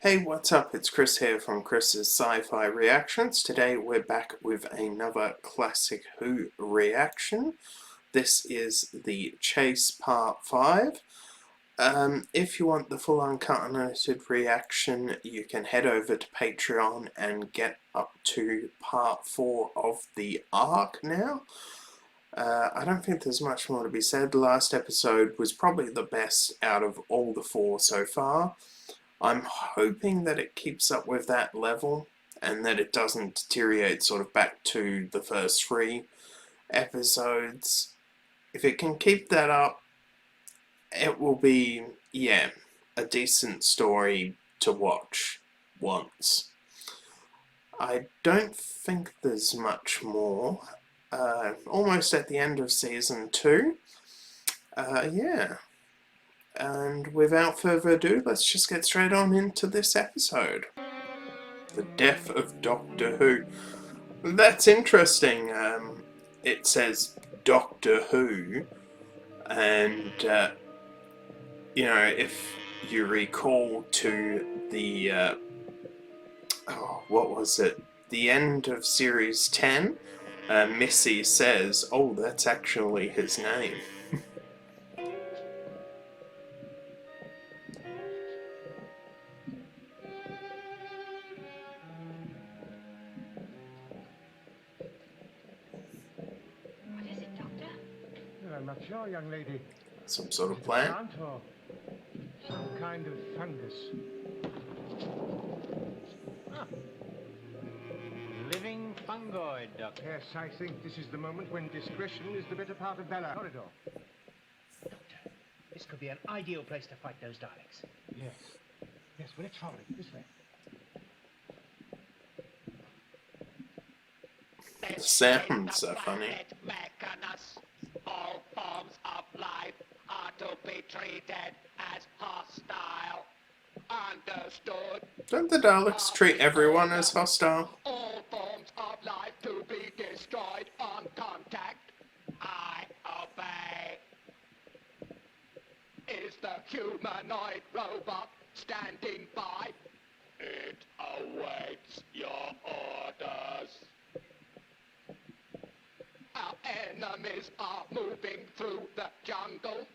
Hey, what's up? It's Chris here from Chris's Sci-Fi Reactions. Today we're back with another classic Who reaction. This is the Chase Part 5. If you want the full uncut unedited reaction, you can head over to Patreon and get up to Part 4 of the arc now. I don't think there's much more to be said. The last episode was probably the best out of all the 4 so far. I'm hoping that it keeps up with that level and that it doesn't deteriorate sort of back to the first 3 episodes. If it can keep that up, it will be, a decent story to watch once. I don't think there's much more. Almost at the end of Season 2. And without further ado, let's just get straight on into this episode. The Death of Doctor Who. That's interesting. It says Doctor Who, and if you recall to the what was it? The end of Series 10. Missy says, "Oh, that's actually his name." I'm not sure, young lady. Some sort of plant? Plant or some kind of fungus. Ah. Living fungoid, Doctor. Yes, I think this is the moment when discretion is the better part of valor. Corridor. Doctor, this could be an ideal place to fight those Daleks. Yes. Yes, well, let's follow it. This way. The sounds are funny. All forms of life are to be treated as hostile. Understood? Don't the Daleks treat everyone as hostile? All forms of life to be destroyed on contact. I obey. Is the humanoid robot standing by? It awaits your orders. Our enemies are moving through the jungle.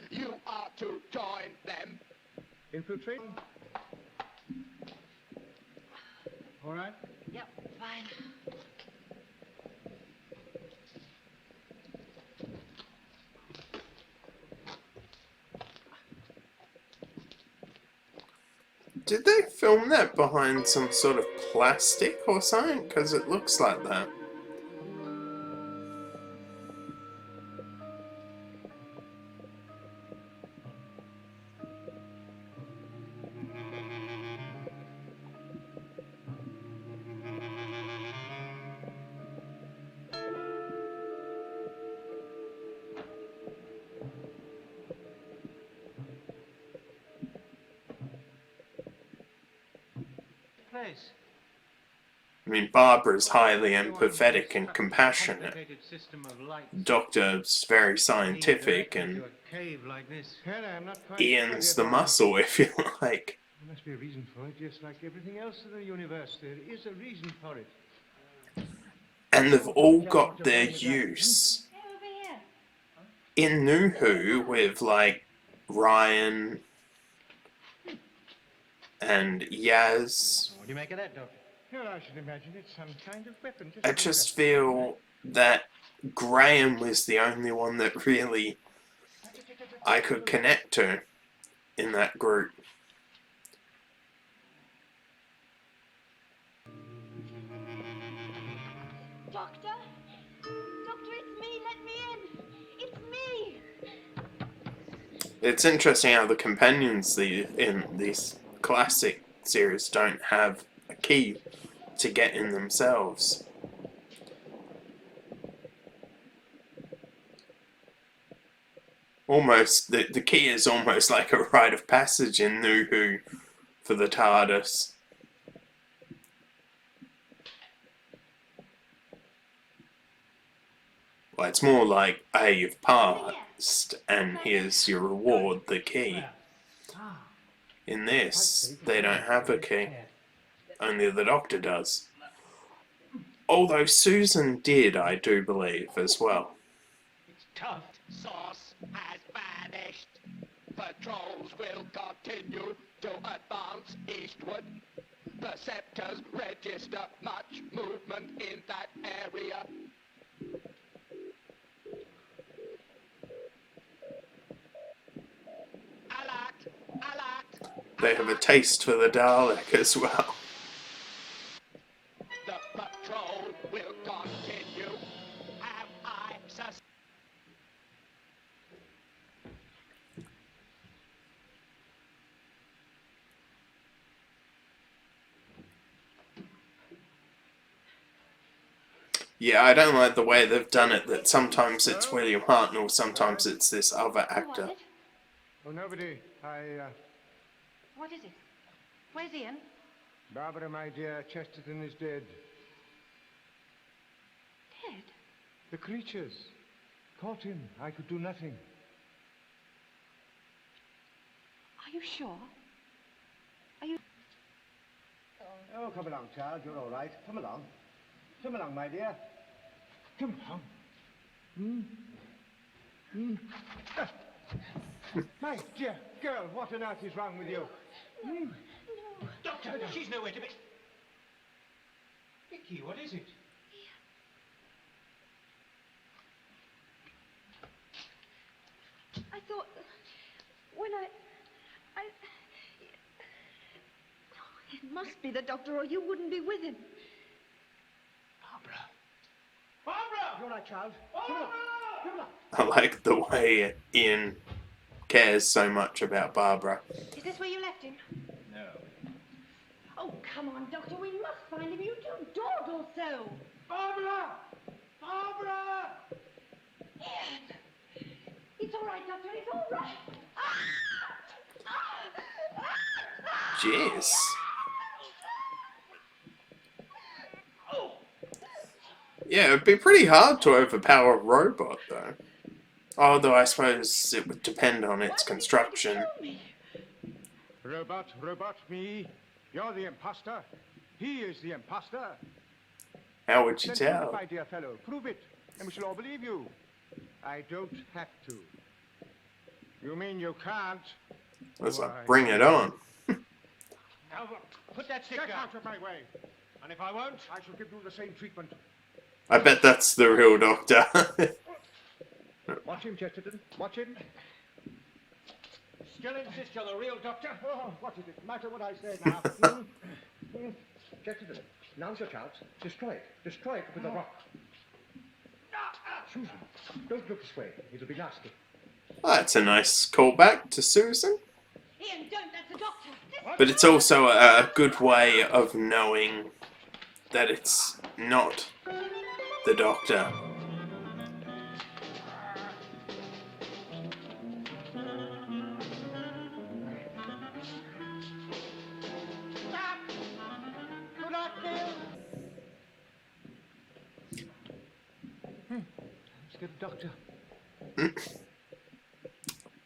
You are to join them. Infiltrate. All right? Yep, fine. Did they film that behind some sort of plastic or something? Because it looks like that. Place. I mean, Barbara's highly empathetic and compassionate. System of lights. Doctor's very scientific, and To a cave like this. Hannah, I'm not quite Ian's sure the yet. muscle, if you like. There must be a reason for it, just like everything else in the universe. There is a reason for it. And they've all got their use. Hey, over here. In New Who, with, like, Ryan and Yaz, What do you make of that, Doctor? Well, I should imagine it's some kind of weapon. I just feel that Graham was the only one that really I could connect to in that group. Doctor? Doctor, it's me. Let me in. It's me. It's interesting how the companions in these classic series don't have a key to get in themselves. Almost, the key is almost like a rite of passage in New Who for the TARDIS. Well, it's more like, hey, you've passed, and here's your reward, the key. In this, they don't have a key. Only the Doctor does. Although Susan did, I do believe, as well. It's tough. Sauce has vanished. Patrols will continue to advance eastward. Perceptors register much movement in that area. Alert! Alert! They have a taste for the Dalek as well. The patrol will continue. Have I sus... Yeah, I don't like the way they've done it, that sometimes it's William Hartnell, sometimes it's this other Who was actor. it? Oh, nobody. What is it? Where's Ian? Barbara, my dear, Chesterton is dead. Dead. The creatures caught him. I could do nothing. Are you sure? Are you... Oh, come along, child. You're all right. Come along. Come along, my dear. Come along. My dear girl, what on earth is wrong with you? Doctor, she's nowhere to be. Vicky, what is it? I thought... When I... It must be the Doctor, or you wouldn't be with him. Barbara. You're all right, child. Come along. Come along. I like the way Ian cares so much about Barbara. Is this where you left him? No. Oh, come on, Doctor. We must find him. You two dawdle so. Barbara! Barbara! Ian! It's all right, Doctor. It's all right. Jeez. Yeah, it'd be pretty hard to overpower a robot, though. Although I suppose it would depend on its construction. Robot, me. You're the imposter. He is the imposter. How would you Then prove it, tell? my dear fellow. Prove it, and we shall all believe you. I don't have to. You mean you can't? It's like, bring it on. Now, put that stick Get down. out of my way. And if I won't, I shall give you the same treatment. I bet that's the real Doctor. Watch him, Chesterton. Watch him. still insist you're the real doctor? Oh, what does it matter what I say now? Chesterton, now's your chance. Destroy it. Destroy it with a rock. Susan, don't look this way. It'll be nasty. That's a nice callback to Susan. Ian, don't. That's the Doctor. But it's also a good way of knowing that it's not the Doctor. Let's get a doctor.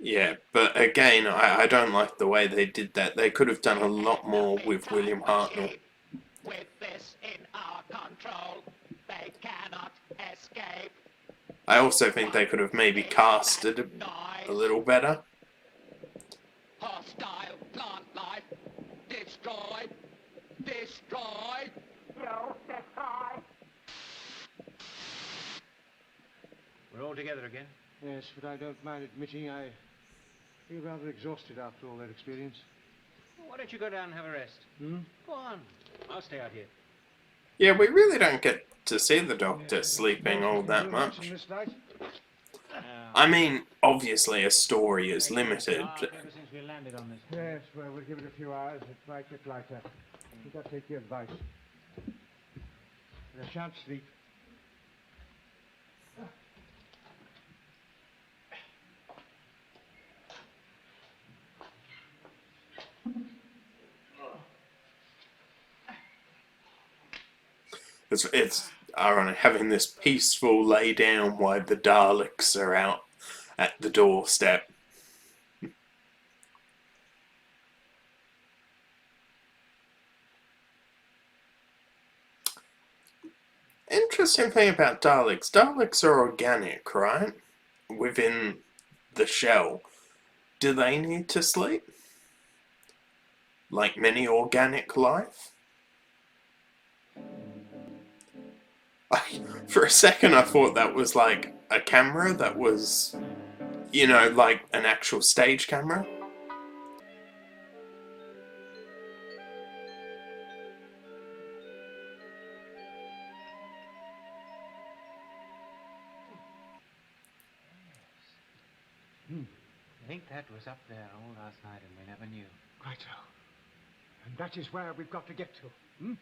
Yeah, but again, I don't like the way they did that. They could have done a lot more with William Hartnell. With this in our control, they cannot escape. I also think they could have maybe casted a little better. Hostile plant life. Destroy. Destroy. You destroy. We're all together again. Yes, but I don't mind admitting I feel rather exhausted after all that experience. Well, why don't you go down and have a rest? Go on. I'll stay out here. Yeah, we really don't get to see the Doctor sleeping all that much. This night? I mean, obviously a story is limited. Ever since we landed on this. Yes, well, we'll give it a few hours. It might get lighter. You've got to take your advice. I shan't sleep. It's ironic having this peaceful lay down while the Daleks are out at the doorstep. interesting thing about Daleks. Daleks are organic, right? Within the shell. Do they need to sleep? Like many organic life? For a second I thought that was like a camera that was, you know, like an actual stage camera. I think that was up there all last night and we never knew. Right so. And that is where we've got to get to. Hmm?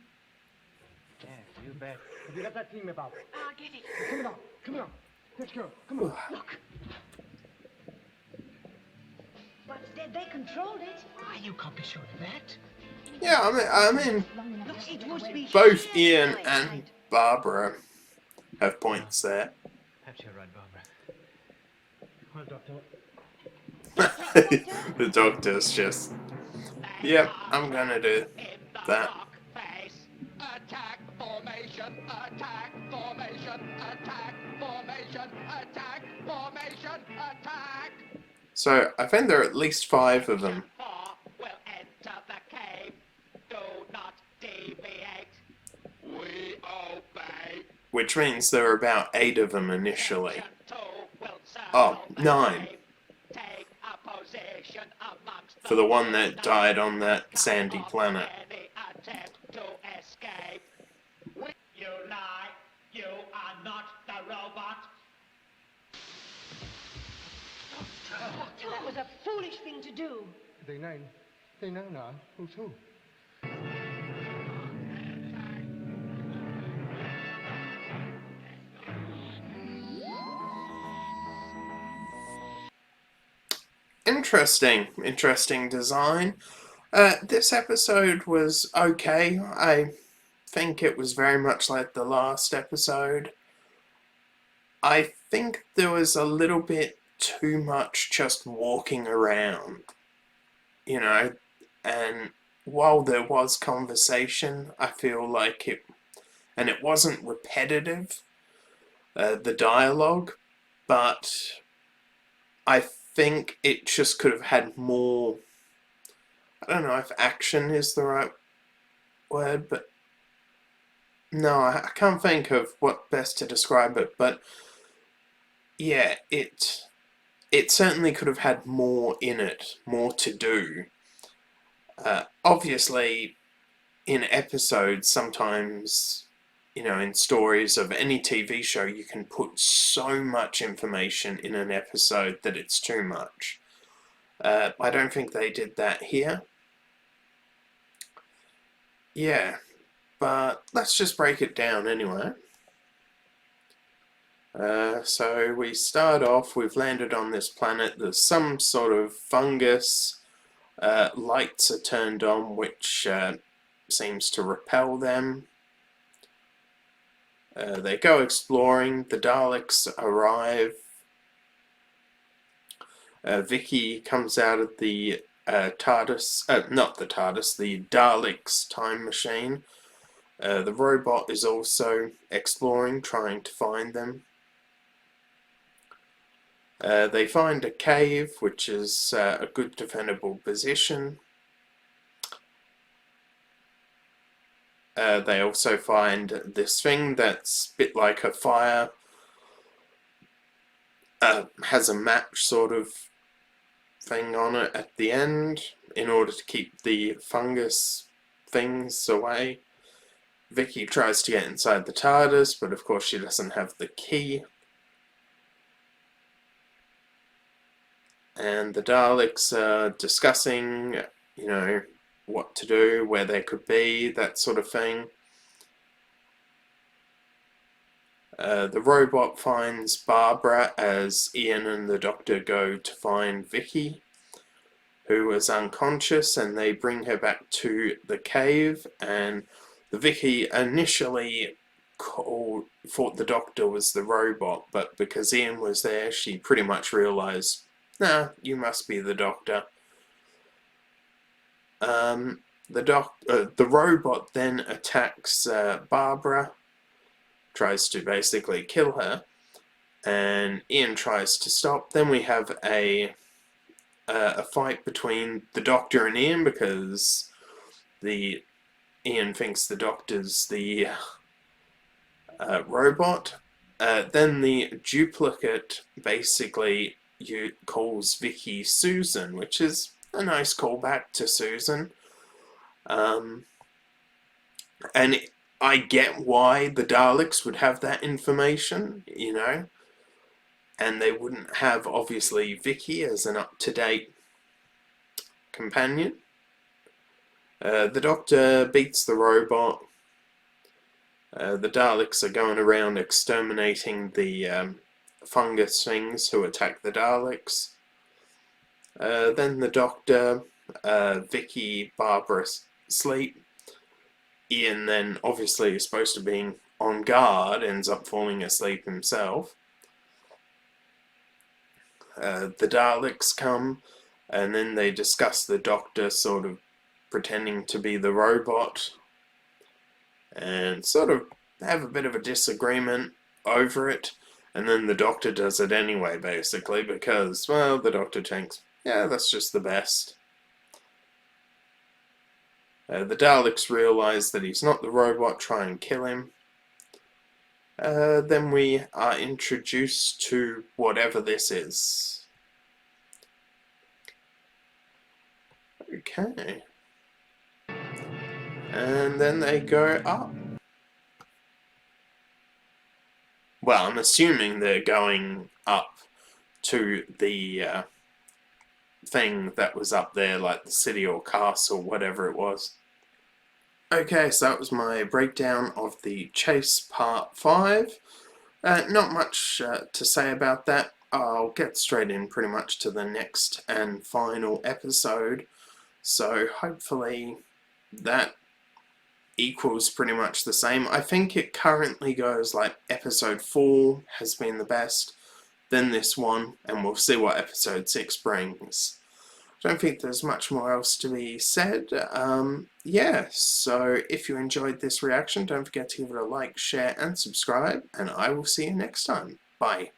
Yes, you bet. Have you got that thing about? I'll get it. Come along. Come along. Let's go. Come on. Look. But they controlled it. You can't be sure of that. Yeah, I mean, Look, it must be both shared Ian by and side. Barbara have points there. Perhaps you're right, Barbara. Well, Doctor. The doctor's just, yep, I'm gonna do In the that. rock face. Attack formation. Attack formation. Attack formation. Attack formation. Attack. So I think there are at least 5 of them. Four will enter the cave. Do not deviate. We obey. Which means there are about 8 of them initially. Section 2 will Oh, circle the 9. cave. Take a position amongst For the one that died on that sandy Cut off planet. any attempt to escape. You lie. You are not the robot. That was a foolish thing to do. They know now who's who. Interesting design. This episode was okay. I think it was very much like the last episode. I think there was a little bit too much just walking around, you know, and while there was conversation, I feel like it wasn't repetitive, the dialogue, but I think it just could have had more, I don't know if action is the right word, but no, I can't think of what best to describe it, but yeah, it certainly could have had more in it, more to do. Obviously, in episodes, sometimes, you know, in stories of any TV show, you can put so much information in an episode that it's too much. I don't think they did that here. Yeah, but let's just break it down anyway. So we start off, we've landed on this planet, there's some sort of fungus, lights are turned on which seems to repel them. They go exploring, the Daleks arrive. Vicky comes out of the TARDIS, not the TARDIS, the Daleks time machine. The robot is also exploring, trying to find them. They find a cave, which is a good defendable position. They also find this thing that's a bit like a fire, has a match sort of thing on it at the end in order to keep the fungus things away. Vicky tries to get inside the TARDIS, but of course she doesn't have the key. And the Daleks are discussing, you know, what to do, where they could be, that sort of thing. The robot finds Barbara as Ian and the Doctor go to find Vicky, who is unconscious, and they bring her back to the cave. And the Vicky initially thought the Doctor was the robot, but because Ian was there, she pretty much realised, nah, you must be the Doctor. The robot then attacks Barbara, tries to basically kill her, and Ian tries to stop. Then we have a fight between the Doctor and Ian, because Ian thinks the Doctor's the robot. Then the duplicate basically calls Vicky Susan, which is a nice callback to Susan. And I get why the Daleks would have that information, you know, and they wouldn't have, obviously, Vicky as an up-to-date companion. The Doctor beats the robot. The Daleks are going around exterminating the fungus things who attack the Daleks. Then the Doctor, Vicky, Barbara sleep. Ian then, obviously supposed to be on guard, ends up falling asleep himself. The Daleks come, and then they discuss the Doctor sort of pretending to be the robot, and sort of have a bit of a disagreement over it, and then the Doctor does it anyway, basically, because, well, the Doctor thinks, yeah, that's just the best. The Daleks realise that he's not the robot, try and kill him. Then we are introduced to whatever this is. Okay. And then they go up. Well, I'm assuming they're going up to the thing that was up there, like the city or castle, whatever it was. Okay, so that was my breakdown of the Chase Part 5. Not much to say about that. I'll get straight in pretty much to the next and final episode. So hopefully that equals pretty much the same. I think it currently goes like episode 4 has been the best, then this one, and we'll see what episode 6 brings. I don't think there's much more else to be said. Yeah, so if you enjoyed this reaction, don't forget to give it a like, share, and subscribe, and I will see you next time. Bye.